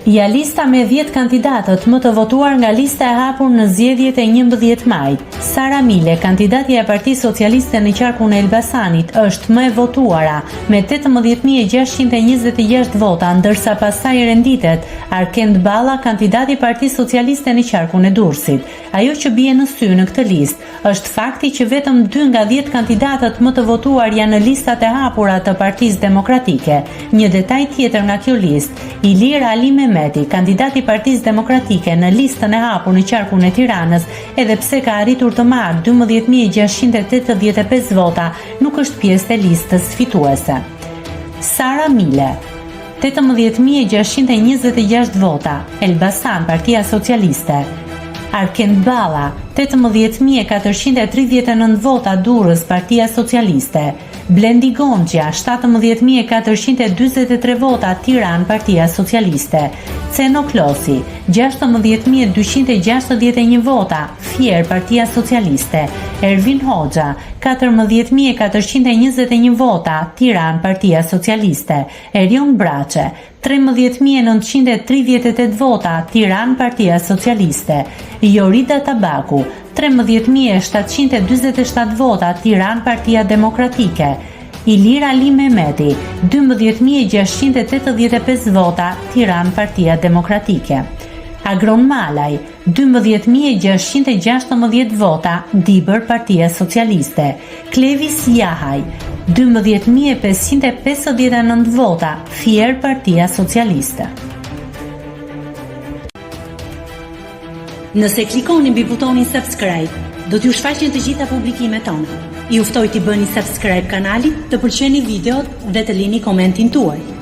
Ja lista me 10 kandidatët më të votuar nga lista e hapur në zgjedhjet e 11 majit. Sara Mile, kandidatja e Partisë Socialiste në qarkun e Elbasanit, është më e votuara me 18.626 vota, ndërsa pastaj renditet Arkend Balla, kandidati i Partisë Socialiste në qarkun e Durrësit. Ajo që bie në sy në këtë listë është fakti që vetëm 2 nga 10 kandidatët më të votuar janë në listat e hapura të Partisë Demokratike. Një detaj tjetër nga kjo listë, Ilir Ali Mehmeti, kandidati i Partisë Demokratike në listën e hapur në qarkun e Tiranës, edhe pse ka arritur të marrë 12.685 vota, nuk është pjesë e listës fituese. Sara Mile, 18.626 vota, Elbasan, Partia Socialiste. Arkend Balla, 18.439 vota, Durrës, Partia Socialiste. Blendi Gonxha, 17.443 vota, Tiranë, Partia Socialiste. Ceno Klosi, 16.261 vota, Fier, Partia Socialiste. Ervin Hoxha, 14.421 vota, Tiranë, Partia Socialiste. Erion Braçe, 13.938 vota, Tiranë, Partia Socialiste. Jorida Tabaku, 13.747 vota, Tiranë, Partia Demokratike. Ilir Ali Mehmeti, 12.685 vota, Tiranë, Partia Demokratike. Agron Malaj, 12.616 vota, Dibër, Partia Socialiste. Klevis Jahaj, 12.559 vota, Fier, Partia Socialiste. Nëse klikoni mbi butonin subscribe, do t'ju shfaqen të gjitha publikimet tona. Ju ftoj t'i bëni subscribe kanalit, të pëlqeni videot dhe të lini komentin tuaj.